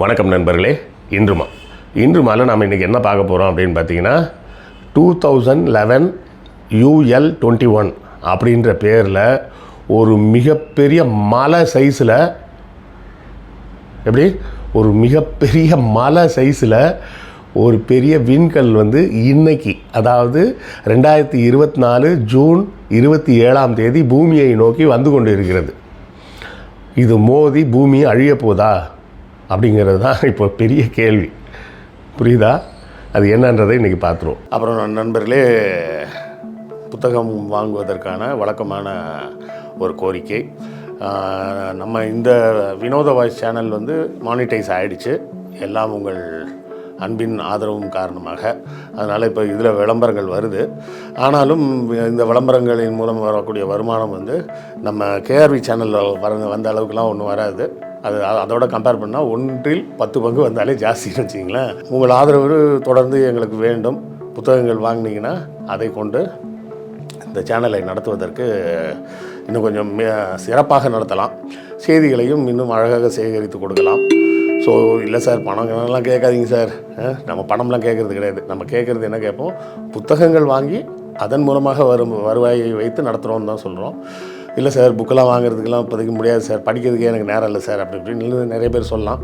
வணக்கம் நண்பர்களே. இன்று மாலை நாம் இன்றைக்கி என்ன பார்க்க போகிறோம் அப்படின்னு பார்த்தீங்கன்னா 2011 UL-21 அப்படின்ற பேரில் ஒரு மிகப்பெரிய மலை சைஸில் ஒரு பெரிய விண்கல் வந்து இன்னைக்கு, அதாவது 2024 ஜூன் 27ஆம் தேதி பூமியை நோக்கி வந்து கொண்டு இருக்கிறது. இது மோதி பூமி அழிய போதா அப்படிங்கிறது தான் இப்போ பெரிய கேள்வி. புரியுதா? அது என்னன்றதை இன்றைக்கி பார்த்துருவோம். அப்புறம் நண்பர்களே, புத்தகம் வாங்குவதற்கான வழக்கமான ஒரு கோரிக்கை. நம்ம இந்த வினோத வாய்ஸ் சேனல் வந்து மானிட்டைஸ் ஆகிடுச்சு, எல்லாம் உங்கள் அன்பின் ஆதரவும் காரணமாக. அதனால் இப்போ இதில் விளம்பரங்கள் வருது. ஆனாலும் இந்த விளம்பரங்களின் மூலம் வரக்கூடிய வருமானம் வந்து நம்ம கேஆர்வி சேனலில் வந்த அளவுக்குலாம் ஒன்றும் வராது. அதோட கம்பேர் பண்ணால் 1/10 பங்கு வந்தாலே ஜாஸ்தின்னு வச்சிங்களேன். உங்கள் ஆதரவு தொடர்ந்து எங்களுக்கு வேண்டும். புத்தகங்கள் வாங்கினீங்கன்னா அதை கொண்டு இந்த சேனலை நடத்துவதற்கு இன்னும் கொஞ்சம் சிறப்பாக நடத்தலாம். செய்திகளையும் இன்னும் அழகாக சேகரித்து கொடுக்கலாம். ஸோ இல்லை சார், பணங்கள்லாம் கேட்காதீங்க சார். நம்ம பணம்லாம் கேட்குறது கிடையாது. நம்ம கேட்குறது என்ன கேட்போம், புத்தகங்கள் வாங்கி அதன் மூலமாக வருவாயை வைத்து நடத்துகிறோன்னு தான் சொல்கிறோம். இல்லை சார், புக்கெல்லாம் வாங்குறதுக்கெல்லாம் இப்போதைக்கு முடியாது சார், படிக்கிறதுக்கே எனக்கு நேரம் இல்லை சார் அப்படி இப்படின்னு நிறைய பேர் சொல்லலாம்.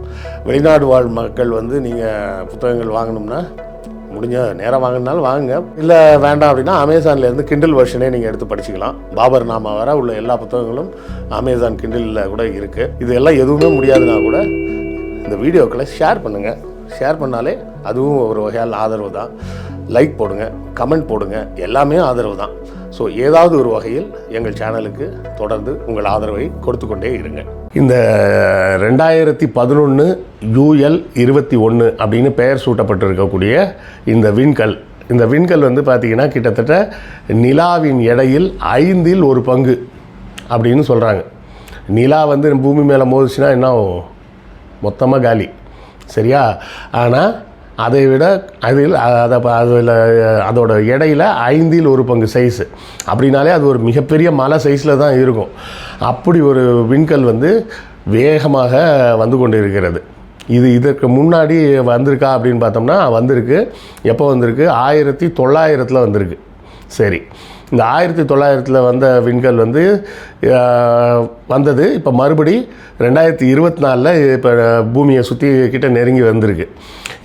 வெளிநாடு வாழ் மக்கள் வந்து நீங்கள் புத்தகங்கள் வாங்கணும்னா முடிஞ்ச நேரம் வாங்கினாலும் வாங்குங்க. இல்லை வேண்டாம் அப்படின்னா அமேசான்லேருந்து கிண்டில் வெர்ஷனே நீங்கள் எடுத்து படிச்சுக்கலாம். பாபர் நாமா வர உள்ள எல்லா புத்தகங்களும் அமேசான் கிண்டிலில் கூட இருக்குது. இது எல்லாம் எதுவுமே முடியாதுன்னா கூட இந்த வீடியோக்களை ஷேர் பண்ணுங்கள். ஷேர் பண்ணாலே அதுவும் ஒரு வகையால் ஆதரவு தான். லைக் போடுங்க, கமெண்ட் போடுங்க, எல்லாமே ஆதரவு தான். ஸோ ஏதாவது ஒரு வகையில் எங்கள் சேனலுக்கு தொடர்ந்து உங்கள் ஆதரவை கொடுத்து கொண்டே இருங்க. இந்த 2011 UL-21 அப்படின்னு பெயர் சூட்டப்பட்டிருக்கக்கூடிய இந்த விண்கல் வந்து பார்த்திங்கன்னா கிட்டத்தட்ட நிலாவின் எடையில் 5இல் 1 பங்கு அப்படின்னு சொல்கிறாங்க. நிலா வந்து பூமி மேலே மோதிச்சுன்னா என்ன ஆகும்? மொத்தமாக காலி. சரியா? ஆனால் அதை விட அதோட எடையில் 5இல் 1 பங்கு சைஸு அப்படின்னாலே அது ஒரு மிகப்பெரிய மலை சைஸில் தான் இருக்கும். அப்படி ஒரு விண்கல் வந்து வேகமாக வந்து கொண்டு இருக்கிறது. இதற்கு முன்னாடி வந்திருக்கா அப்படின்னு பார்த்தோம்னா வந்திருக்கு. எப்போ வந்திருக்கு? 1900 வந்திருக்கு. சரி, இந்த 1900 வந்த விண்கல் வந்து வந்தது இப்போ மறுபடி 2024 இப்போ பூமியை சுற்றி கிட்ட நெருங்கி வந்திருக்கு.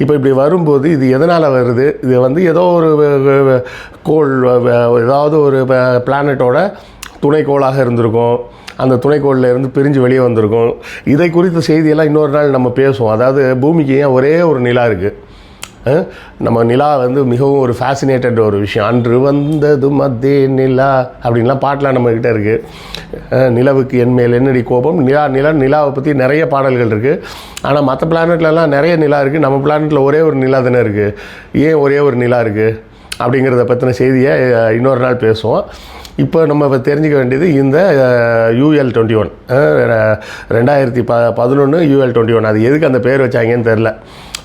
இப்போ இப்படி வரும்போது இது எதனால் வருது? இது வந்து ஏதோ ஒரு கோள், ஏதாவது ஒரு பிளானட்டோட துணைக்கோளாக இருந்திருக்கும். அந்த துணைக்கோளில் இருந்து பிரிஞ்சு வெளியே வந்திருக்கும். இதை குறித்த செய்தியெல்லாம் இன்னொரு நாள் நம்ம பேசுவோம். அதாவது பூமிக்கு ஏன் ஒரே ஒரு நிலா இருக்குது? நம்ம நிலா வந்து மிகவும் ஒரு ஃபேசினேட்டட் ஒரு விஷயம். அன்று வந்தது மத்திய நிலா அப்படின்லாம் பாட்டெலாம் நம்மக்கிட்ட இருக்குது. நிலவுக்கு என் மேல் என்னடி கோபம், நிலாவை பற்றி நிறைய பாடல்கள் இருக்குது. ஆனால் மற்ற பிளானட்லலாம் நிறைய நிலா இருக்குது. நம்ம பிளானட்டில் ஒரே ஒரு நிலா தானே இருக்குது. ஏன் ஒரே ஒரு நிலா இருக்குது அப்படிங்கிறத பற்றின செய்தியை இன்னொரு நாள் பேசுவோம். இப்போ நம்ம தெரிஞ்சுக்க வேண்டியது இந்த UL-21 2011 UL-21. அது எதுக்கு அந்த பேர் வச்சாங்கன்னு தெரில.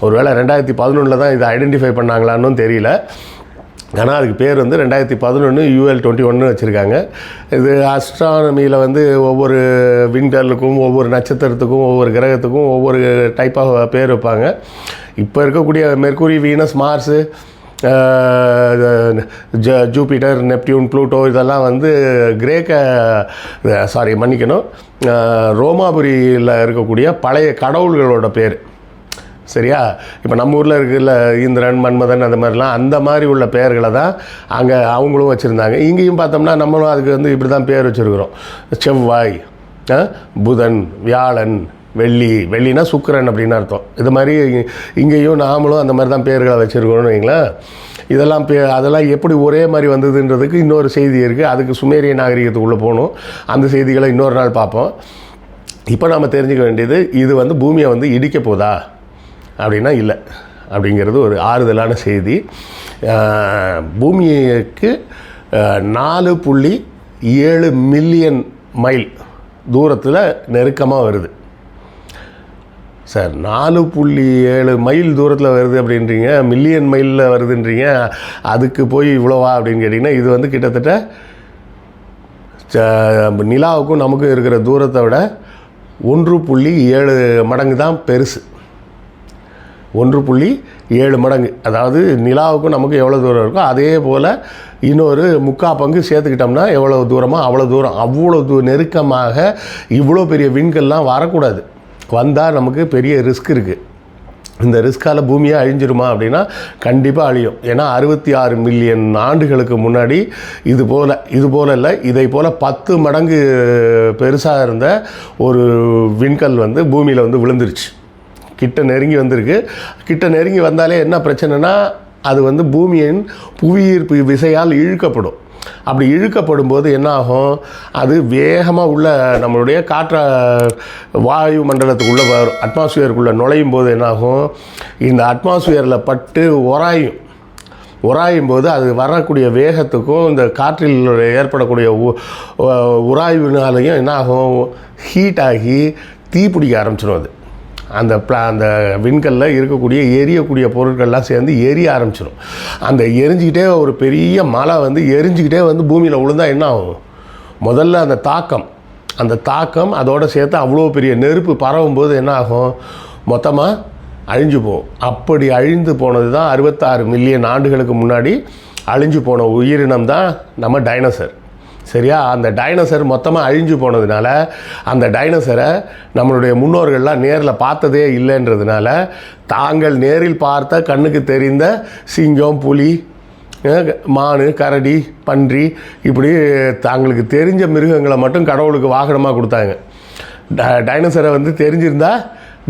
ஒருவேளை 2011 தான் இதை ஐடென்டிஃபை பண்ணாங்களான்னு தெரியல. ஆனால் அதுக்கு பேர் வந்து 2011 UL-21 வச்சுருக்காங்க. இது அஸ்ட்ரானமியில் வந்து ஒவ்வொரு விண்கலுக்கும், ஒவ்வொரு நட்சத்திரத்துக்கும், ஒவ்வொரு கிரகத்துக்கும் ஒவ்வொரு டைப்பாக பேர் வைப்பாங்க. இப்போ இருக்கக்கூடிய mercury, Venus, Mars, Jupiter, Neptune, Pluto இதெல்லாம் வந்து ரோமாபுரியில் இருக்கக்கூடிய பழைய கடவுள்களோட பேர். சரியா? இப்போ நம்ம ஊரில் இருக்குல்ல இந்திரன், மன்மதன், அந்த மாதிரிலாம் அந்த மாதிரி உள்ள பெயர்களை தான் அங்கே அவங்களும் வச்சுருந்தாங்க. இங்கேயும் பார்த்தோம்னா நம்மளும் அதுக்கு வந்து இப்படி தான் பேர் வச்சுருக்குறோம். செவ்வாய், புதன், வியாழன், வெள்ளினா சுக்கிரன் அப்படின்னு அர்த்தம். இது மாதிரி இங்கேயும் நாமளும் அந்த மாதிரி தான் பேர்களை வச்சுருக்கோம்னு வைங்களேன். அதெல்லாம் எப்படி ஒரே மாதிரி வந்ததுன்றதுக்கு இன்னொரு செய்தி இருக்குது. அதுக்கு சுமேரிய நாகரிகத்துக்குள்ளே போகணும். அந்த செய்திகளை இன்னொரு நாள் பார்ப்போம். இப்போ நாம் தெரிஞ்சுக்க வேண்டியது, இது வந்து பூமியை வந்து இடிக்க போதா அப்படின்னா இல்லை அப்படிங்கிறது ஒரு ஆறுதலான செய்தி. பூமிக்கு 4.7 மில்லியன் மைல் தூரத்தில் நெருக்கமாக வருது. சார், 4.7 மைல் தூரத்தில் வருது அப்படின்றீங்க, மில்லியன் மைலில் வருதுன்றீங்க, அதுக்கு போய் இவ்வளோவா அப்படின்னு கேட்டிங்கன்னா, இது வந்து கிட்டத்தட்ட நிலாவுக்கும் நமக்கும் இருக்கிற தூரத்தை விட 1.7 மடங்கு தான் பெருசு. 1.7 மடங்கு. அதாவது நிலாவுக்கும் நமக்கு எவ்வளோ தூரம் இருக்கோ அதே போல் இன்னொரு 3/4 பங்கு சேர்த்துக்கிட்டோம்னா எவ்வளோ தூரமோ அவ்வளோ தூரம், அவ்வளோ நெருக்கமாக இவ்வளோ பெரிய விண்கல்லாம் வரக்கூடாது. வந்தால் நமக்கு பெரிய ரிஸ்க் இருக்குது. இந்த ரிஸ்கால் பூமியை அழிஞ்சிருமா அப்படின்னா கண்டிப்பாக அழியும். ஏன்னா 66 மில்லியன் ஆண்டுகளுக்கு முன்னாடி இது போல் இல்லை, இதை போல் 10 மடங்கு பெருசாக இருந்த ஒரு விண்கல் வந்து பூமியில் வந்து விழுந்துருச்சு. கிட்ட நெருங்கி வந்திருக்கு. கிட்ட நெருங்கி வந்தாலே என்ன பிரச்சனைனா அது வந்து பூமியின் புவியீர்ப்பு விசையால் இழுக்கப்படும். அப்படி இழுக்கப்படும் போது என்ன ஆகும், அது வேகமாக உள்ள நம்மளுடைய வாயு மண்டலத்துக்குள்ளே வரும். அட்மாஸ்பியருக்குள்ளே நுழையும் போது என்னாகும், இந்த அட்மாஸ்பியரில் பட்டு உராயும் போது அது வரக்கூடிய வேகத்துக்கும் இந்த காற்றில் ஏற்படக்கூடிய உராய்வினாலையும் என்ன ஆகும், ஹீட் ஆகி தீப்பிடிக்க ஆரம்பிச்சிடும். அது அந்த விண்கல்லில் இருக்கக்கூடிய எரியக்கூடிய பொருட்கள்லாம் சேர்ந்து எரிய ஆரம்பிச்சிடும். அந்த எரிஞ்சிக்கிட்டே ஒரு பெரிய மலை வந்து எரிஞ்சிக்கிட்டே வந்து பூமியில் விழுந்தா என்ன ஆகும், முதல்ல அந்த தாக்கம் அதோடு சேர்த்து அவ்வளோ பெரிய நெருப்பு பரவும் போது என்ன ஆகும், மொத்தமாக அழிஞ்சு போகும். அப்படி அழிந்து போனது தான் 66 மில்லியன் ஆண்டுகளுக்கு முன்னாடி அழிஞ்சு போன உயிரினம் தான் நம்ம டைனோசர். சரியா? அந்த டைனோசர் மொத்தமாக அழிஞ்சு போனதுனால அந்த டைனோசரை நம்மளுடைய முன்னோர்கள்லாம் நேரில் பார்த்ததே இல்லைன்றதுனால தாங்கள் நேரில் பார்த்த கண்ணுக்கு தெரிந்த சிங்கம், புலி, மான், கரடி, பன்றி இப்படி தாங்களுக்கு தெரிஞ்ச மிருகங்களை மட்டும் கடவுளுக்கு வாகனமாக கொடுத்தாங்க. டைனோசரை வந்து தெரிஞ்சிருந்தா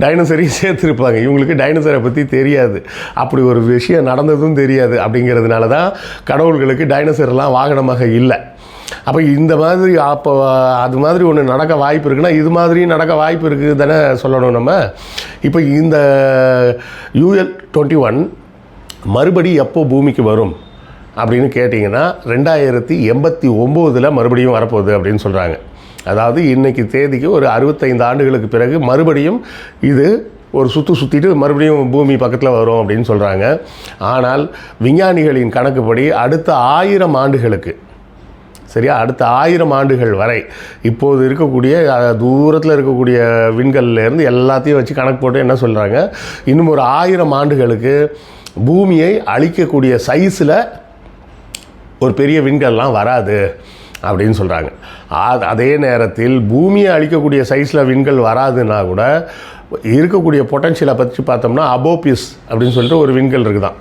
டைனோசரையும் சேர்த்துருப்பாங்க. இவங்களுக்கு டைனோசரை பற்றி தெரியாது, அப்படி ஒரு விஷயம் நடந்ததும் தெரியாது. அப்படிங்கிறதுனால தான் கடவுள்களுக்கு டைனோசர்லாம் வாகனமாக இல்லை. அப்போ இந்த மாதிரி அது மாதிரி ஒன்று நடக்க வாய்ப்பு இருக்குன்னா இது மாதிரியும் நடக்க வாய்ப்பு இருக்குது தானே சொல்லணும் நம்ம. இப்போ இந்த UL-21 மறுபடி எப்போ பூமிக்கு வரும் அப்படின்னு கேட்டிங்கன்னா 2089 மறுபடியும் வரப்போகுது அப்படின்னு சொல்கிறாங்க. அதாவது இன்றைக்கி தேதிக்கு ஒரு 65 ஆண்டுகளுக்கு பிறகு மறுபடியும் இது ஒரு சுற்றிட்டு மறுபடியும் பூமி பக்கத்தில் வரும் அப்படின்னு சொல்கிறாங்க. ஆனால் விஞ்ஞானிகளின் கணக்குப்படி அடுத்த 1000 ஆண்டுகளுக்கு, சரியா, அடுத்த 1000 ஆண்டுகள் வரை இப்போது இருக்கக்கூடிய தூரத்தில் இருக்கக்கூடிய விண்கல்லேருந்து எல்லாத்தையும் வச்சு கணக்கு போட்டு என்ன சொல்கிறாங்க, இன்னும் ஒரு 1000 ஆண்டுகளுக்கு பூமியை அழிக்கக்கூடிய சைஸில் ஒரு பெரிய விண்கல்லாம் வராது அப்படின்னு சொல்கிறாங்க. அதே நேரத்தில் பூமியை அழிக்கக்கூடிய சைஸில் விண்கல் வராதுன்னா கூட இருக்கக்கூடிய பொட்டன்ஷியலை பற்றி பார்த்தோம்னா அபோபிஸ் அப்படின்னு சொல்லிட்டு ஒரு விண்கல் இருக்குதான்.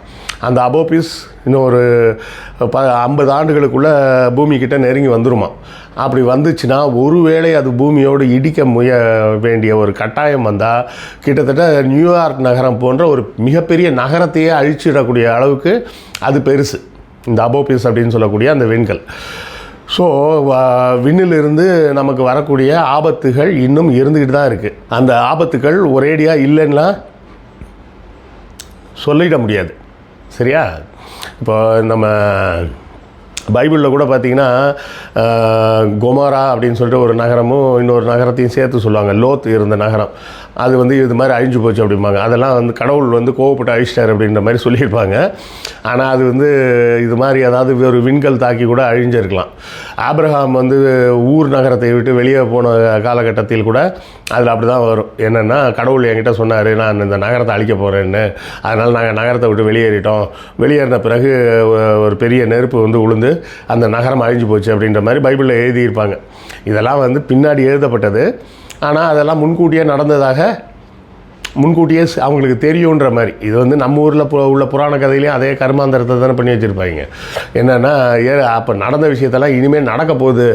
அந்த அபோபிஸ் இன்னும் ஒரு 50 ஆண்டுகளுக்குள்ளே பூமிக்கிட்ட நெருங்கி வந்துருமா. அப்படி வந்துச்சுன்னா ஒருவேளை அது பூமியோடு இடிக்க வேண்டிய ஒரு கட்டாயம் வந்தால் கிட்டத்தட்ட நியூயார்க் நகரம் போன்ற ஒரு மிகப்பெரிய நகரத்தையே அழிச்சிடக்கூடிய அளவுக்கு அது பெருசு, இந்த அபோபிஸ் அப்படின்னு சொல்லக்கூடிய அந்த விண்கல். ஸோ விண்ணிலிருந்து நமக்கு வரக்கூடிய ஆபத்துகள் இன்னும் இருந்துக்கிட்டு தான் இருக்குது. அந்த ஆபத்துகள் ஒரேடியாக இல்லைன்னா சொல்லிட முடியாது. சரியா? இப்போ நம்ம பைபிளில் கூட பார்த்திங்கன்னா கொமோரா அப்படின்னு சொல்லிட்டு ஒரு நகரமும் இன்னொரு நகரத்தையும் சேர்த்து சொல்லுவாங்க. லோத் இருந்த நகரம் அது வந்து இது மாதிரி அழிஞ்சு போச்சு அப்படிம்பாங்க. அதெல்லாம் வந்து கடவுள் வந்து கோவப்பட்டு அழிச்சிட்டார் அப்படின்ற மாதிரி சொல்லியிருப்பாங்க. ஆனால் அது வந்து இது மாதிரி அதாவது ஒரு விண்கல் தாக்கி கூட அழிஞ்சிருக்கலாம். ஆபிரகாம் வந்து ஊர் நகரத்தை விட்டு வெளியே போன காலகட்டத்தில் கூட அதில் அப்படி தான் வரும். என்னென்னா கடவுள் என்கிட்ட சொன்னார், நான் இந்த நகரத்தை அழிக்க போகிறேன்னு. அதனால் நாங்கள் நகரத்தை விட்டு வெளியேறிட்டோம். வெளியேறின பிறகு ஒரு பெரிய நெருப்பு வந்து உளுந்து அந்த நகரம் அழிஞ்சு போச்சு அப்படின்ற மாதிரி பைபிளில் எழுதியிருப்பாங்க. இதெல்லாம் வந்து பின்னாடி எழுதப்பட்டது. ஆனால் அதெல்லாம் முன்கூட்டியே நடந்ததாக முன்கூட்டியே அவங்களுக்கு தெரியுன்ற மாதிரி. இது வந்து நம்ம ஊரில் உள்ள புராண கதையிலையும் அதே கர்மாந்தரத்தை தானே பண்ணி வச்சுருப்பாங்க. என்னென்னா அப்போ நடந்த விஷயத்தெல்லாம் இனிமேல் நடக்க போகுது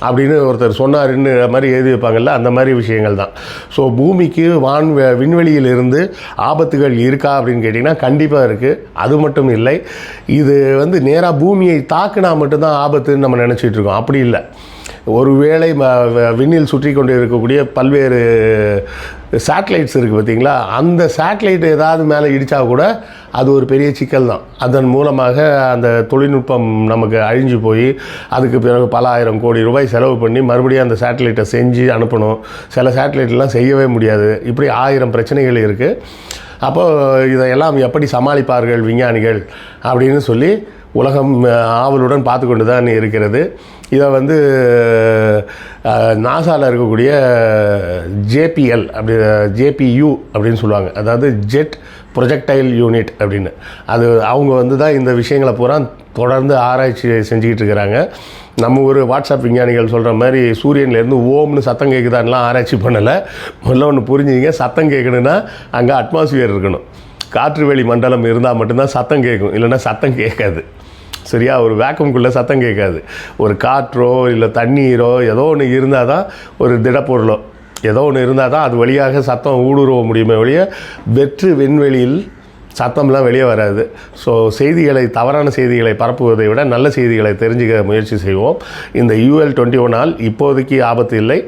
அப்படின்னு ஒருத்தர் சொன்னாருன்னு மாதிரி எழுதி வைப்பாங்கள்ல, அந்த மாதிரி விஷயங்கள் தான். ஸோ பூமிக்கு விண்வெளியிலிருந்து ஆபத்துகள் இருக்கா அப்படின்னு கேட்டிங்கன்னா கண்டிப்பாக இருக்குது. அது மட்டும் இல்லை, இது வந்து நேராக பூமியை தாக்குனா மட்டும்தான் ஆபத்துன்னு நம்ம நினச்சிட்டு இருக்கோம். அப்படி இல்லை. ஒருவேளை விண்ணில் சுற்றி கொண்டு இருக்கக்கூடிய பல்வேறு சேட்டலைட்ஸ் இருக்குது பார்த்தீங்களா, அந்த சேட்டலைட் ஏதாவது மேலே இடித்தா கூட அது ஒரு பெரிய சிக்கல் தான். அதன் மூலமாக அந்த தொழில்நுட்பம் நமக்கு அழிஞ்சு போய் அதுக்கு பிறகு பல ஆயிரம் கோடி ரூபாய் செலவு பண்ணி மறுபடியும் அந்த சேட்டலைட்டை செஞ்சு அனுப்பணும். சில சேட்டலைட்லாம் செய்யவே முடியாது. இப்படி 1000 பிரச்சனைகள் இருக்குது. அப்போது இதையெல்லாம் எப்படி சமாளிப்பார்கள் விஞ்ஞானிகள் அப்படின்னு சொல்லி உலகம் ஆவலுடன் பார்த்து கொண்டு தான் இருக்கிறது. இதை வந்து நாசாவில் இருக்கக்கூடிய JPL JPU அப்படின்னு சொல்லுவாங்க, அதாவது ஜெட் ப்ரொஜெக்டைல் யூனிட் அப்படின்னு. அது அவங்க வந்து தான் இந்த விஷயங்களை பூரா தொடர்ந்து ஆராய்ச்சி செஞ்சுக்கிட்டு இருக்கிறாங்க. நம்ம ஒரு வாட்ஸ்அப் விஞ்ஞானிகள் சொல்கிற மாதிரி சூரியன்லேருந்து ஓம்னு சத்தம் கேட்குதான்லாம் ஆராய்ச்சி பண்ணலை. முதல்ல ஒன்று புரிஞ்சுங்க, சத்தம் கேட்கணுன்னா அங்கே அட்மாஸ்பியர் இருக்கணும், காற்று வெளி மண்டலம் இருந்தால் மட்டும்தான் சத்தம் கேட்கும், இல்லைன்னா சத்தம் கேட்காது. சரியா? ஒரு வேக்கம்குள்ளே சத்தம் கேட்காது. ஒரு காற்றோ இல்லை தண்ணீரோ ஏதோ ஒன்று இருந்தால் தான், ஒரு திடப்பொருளோ ஏதோ ஒன்று இருந்தால் தான் அது வழியாக சத்தம் ஊடுருவ முடியுமே ஒழிய வெற்று விண்வெளியில் சத்தம்லாம் வெளியே வராது. ஸோ தவறான செய்திகளை பரப்புவதை விட நல்ல செய்திகளை தெரிஞ்சுக்க முயற்சி செய்வோம். இந்த UL-21 இப்போதைக்கு ஆபத்து இல்லை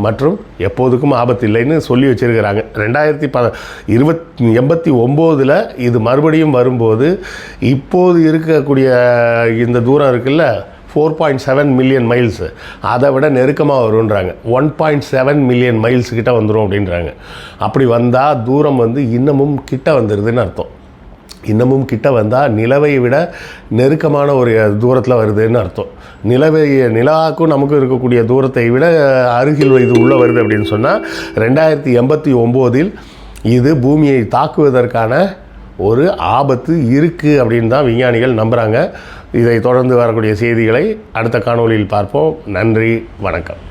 மற்றும் எப்போதுக்கும் ஆபத்து இல்லைன்னு சொல்லி வச்சுருக்கிறாங்க. 2089 இது மறுபடியும் வரும்போது இப்போது இருக்கக்கூடிய இந்த தூரம் இருக்குல்ல, 4.7 மில்லியன் மைல்ஸு, அதை விட நெருக்கமாக வருன்றாங்க. 1.7 மில்லியன் மைல்ஸ் கிட்ட வந்துடும் அப்படின்றாங்க. அப்படி வந்தால் தூரம் வந்து இன்னமும் கிட்ட வந்துடுதுன்னு அர்த்தம். இன்னமும் கிட்ட வந்தால் நிலவை விட நெருக்கமான ஒரு தூரத்தில் வருதுன்னு அர்த்தம். நிலாவுக்கும் நமக்கும் இருக்கக்கூடிய தூரத்தை விட அருகில் இது உள்ளே வருது அப்படின்னு சொன்னால் 2089 இது பூமியை தாக்குவதற்கான ஒரு ஆபத்து இருக்குது அப்படின்னு தான் விஞ்ஞானிகள் நம்புகிறாங்க. இதை தொடர்ந்து வரக்கூடிய செய்திகளை அடுத்த காணொளியில் பார்ப்போம். நன்றி, வணக்கம்.